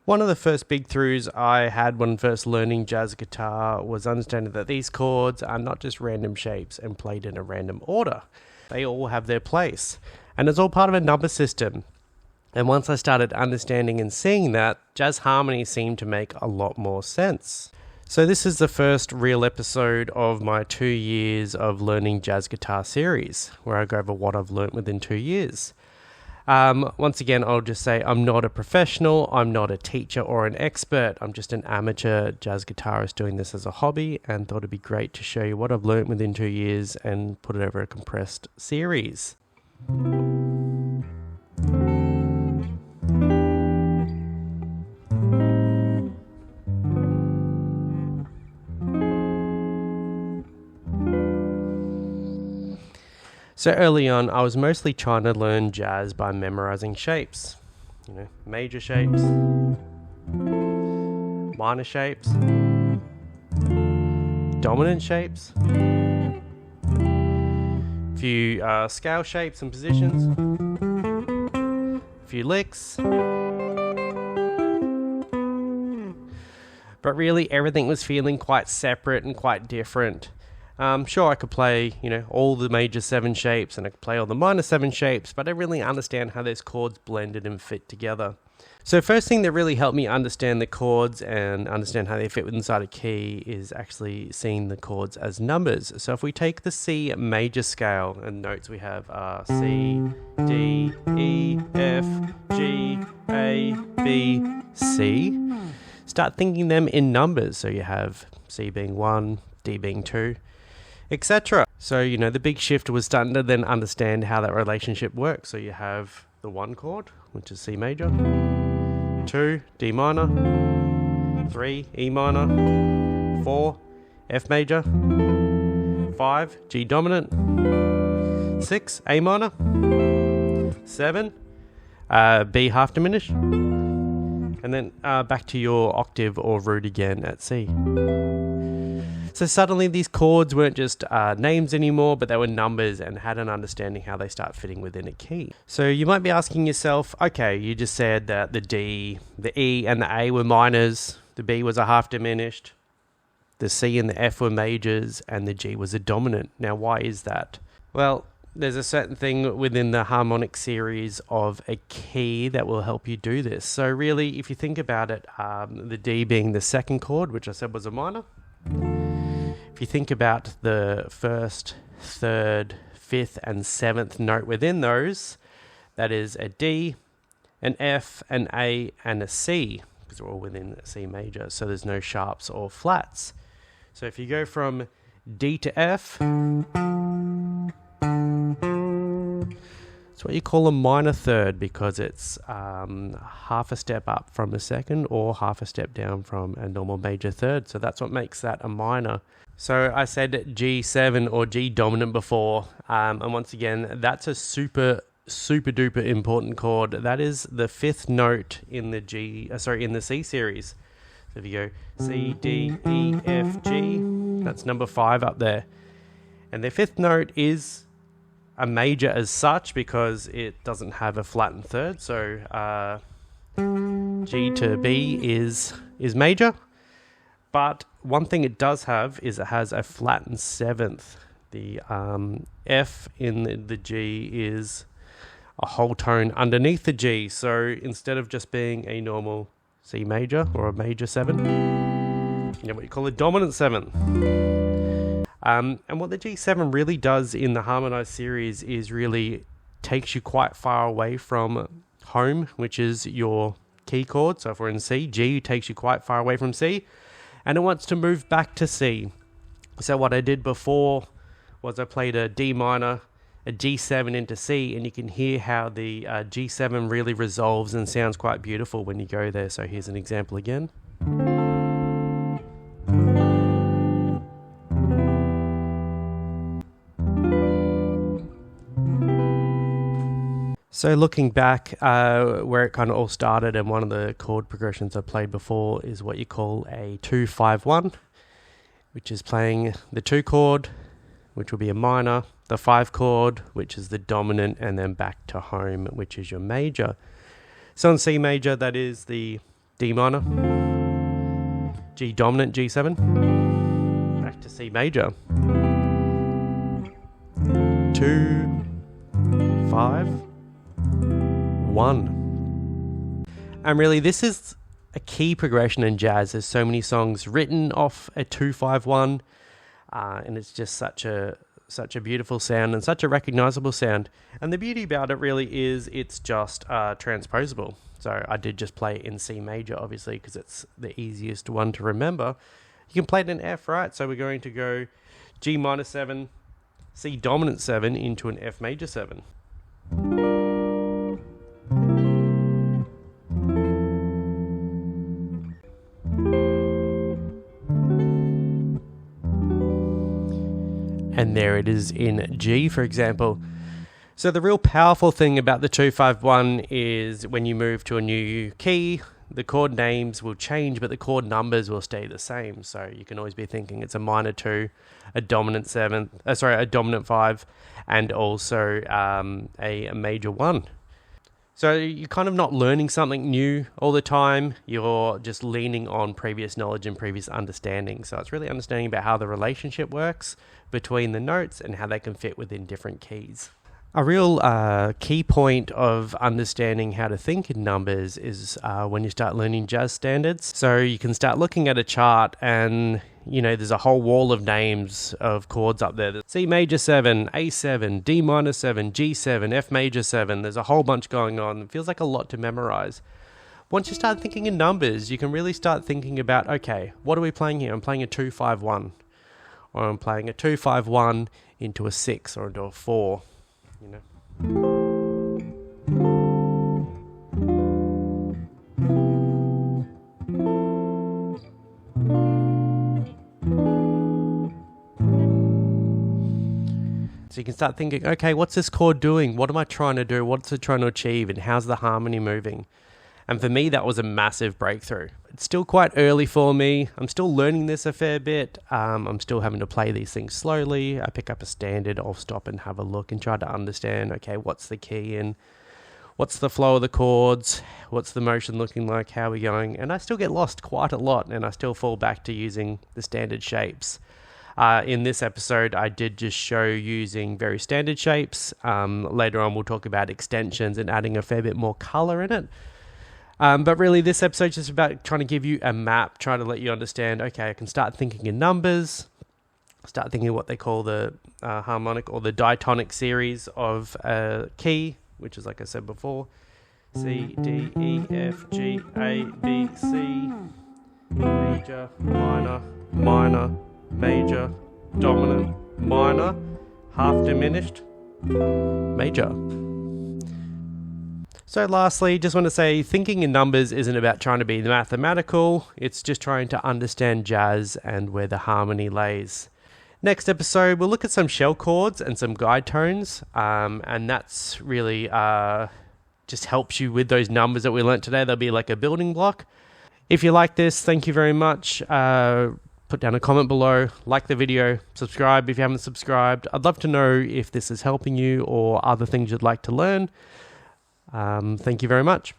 One of the first big throughs I had when first learning jazz guitar was understanding that these chords are not just random shapes and played in a random order. They all have their place, and it's all part of a number system. And once I started understanding and seeing that, jazz harmony seemed to make a lot more sense. So this is the first real episode of my 2 years of learning jazz guitar series, where I go over what I've learnt within 2 years. Once again, I'll just say I'm not a professional, I'm not a teacher or an expert, I'm just an amateur jazz guitarist doing this as a hobby, and thought it'd be great to show you what I've learnt within 2 years and put it over a compressed series. So early on, I was mostly trying to learn jazz by memorizing shapes. Major shapes, minor shapes, dominant shapes, a few scale shapes and positions, a few licks. But really, everything was feeling quite separate and quite different. Sure, I could play, all the major 7 shapes and I could play all the minor 7 shapes, but I didn't really understand how those chords blended and fit together. So first thing that really helped me understand the chords and understand how they fit inside a key is actually seeing the chords as numbers. So if we take the C major scale, and notes we have are C, D, E, F, G, A, B, C. Start thinking them in numbers. So you have C being 1, D being 2, etc. So, the big shift was starting to then understand how that relationship works. So you have the 1 chord, which is C major, 2, D minor, 3, E minor, 4, F major, 5, G dominant, 6, A minor, 7, B half diminished, and then back to your octave or root again at C. So suddenly these chords weren't just names anymore, but they were numbers and had an understanding how they start fitting within a key. So you might be asking yourself, okay, you just said that the D, the E and the A were minors, the B was a half diminished, the C and the F were majors, and the G was a dominant. Now why is that? Well, there's a certain thing within the harmonic series of a key that will help you do this. So really, if you think about it, the D being the 2nd chord, which I said was a minor. If you think about the 1st, 3rd, 5th, and 7th note within those, that is a D, an F, an A, and a C, because they're all within C major, so there's no sharps or flats. So if you go from D to F, it's what you call a minor third, because it's half a step up from a 2nd or half a step down from a normal major third. So that's what makes that a minor. So I said G7 or G dominant before, and once again, that's a super duper important chord. That is the 5th note in the in the C series. So if you go C, D, E, F, G, that's number 5 up there. And the 5th note is a major as such because it doesn't have a flattened third. So G to B is major. But one thing it does have is it has a flattened 7th. The F in the G is a whole tone underneath the G. So instead of just being a normal C major or a major 7, you know what you call a dominant 7. And what the G7 really does in the harmonized series is really takes you quite far away from home, which is your key chord. So if we're in C, G takes you quite far away from C, and it wants to move back to C. So what I did before was I played a D minor, a G7 into C, and you can hear how the G7 really resolves and sounds quite beautiful when you go there. So here's an example again. So looking back, where it kind of all started, and one of the chord progressions I played before is what you call a 2-5-1, which is playing the 2 chord, which will be a minor, the 5 chord, which is the dominant, and then back to home, which is your major. So in C major, that is the D minor, G dominant, G7, back to C major, 2, 5, 1. And really, this is a key progression in jazz. There's so many songs written off a 2-5-1, and it's just such a beautiful sound and such a recognizable sound. And the beauty about it really is it's just transposable. So I did just play it in C major, obviously, because it's the easiest one to remember. You can play it in F, right? So we're going to go G minor 7, C dominant 7 into an F major 7. And there it is in G, for example. So the real powerful thing about the 2-5-1 is when you move to a new key, the chord names will change, but the chord numbers will stay the same. So you can always be thinking it's a minor 2, a dominant 7, a dominant 5, and also a major 1. So you're kind of not learning something new all the time. You're just leaning on previous knowledge and previous understanding. So it's really understanding about how the relationship works between the notes and how they can fit within different keys. A real key point of understanding how to think in numbers is when you start learning jazz standards. So you can start looking at a chart and, you know, there's a whole wall of names of chords up there. C major 7, A7, D minor 7, G7, F major 7. There's a whole bunch going on. It feels like a lot to memorize. Once you start thinking in numbers, you can really start thinking about, okay, what are we playing here? I'm playing a 2-5-1. Or I'm playing a 2-5-1 into a 6 or into a 4. You know. So you can start thinking, okay, what's this chord doing? What am I trying to do? What's it trying to achieve? And how's the harmony moving? And for me, that was a massive breakthrough. It's still quite early for me. I'm still learning this a fair bit. I'm still having to play these things slowly. I pick up a standard, I'll stop and have a look and try to understand, okay, what's the key and what's the flow of the chords? What's the motion looking like? How are we going? And I still get lost quite a lot, and I still fall back to using the standard shapes. In this episode, I did just show using very standard shapes. Later on, we'll talk about extensions and adding a fair bit more color in it. But really, this episode is just about trying to give you a map, trying to let you understand, okay, I can start thinking in numbers, start thinking what they call the harmonic or the diatonic series of a key, which is, like I said before, C, D, E, F, G, A, B, C, major, minor, minor, major, dominant, minor, half diminished, major. So lastly, just want to say thinking in numbers isn't about trying to be mathematical. It's just trying to understand jazz and where the harmony lays. Next episode, we'll look at some shell chords and some guide tones. And that's really just helps you with those numbers that we learnt today. They'll be like a building block. If you like this, thank you very much. Put down a comment below, like the video, subscribe if you haven't subscribed. I'd love to know if this is helping you or other things you'd like to learn. Thank you very much.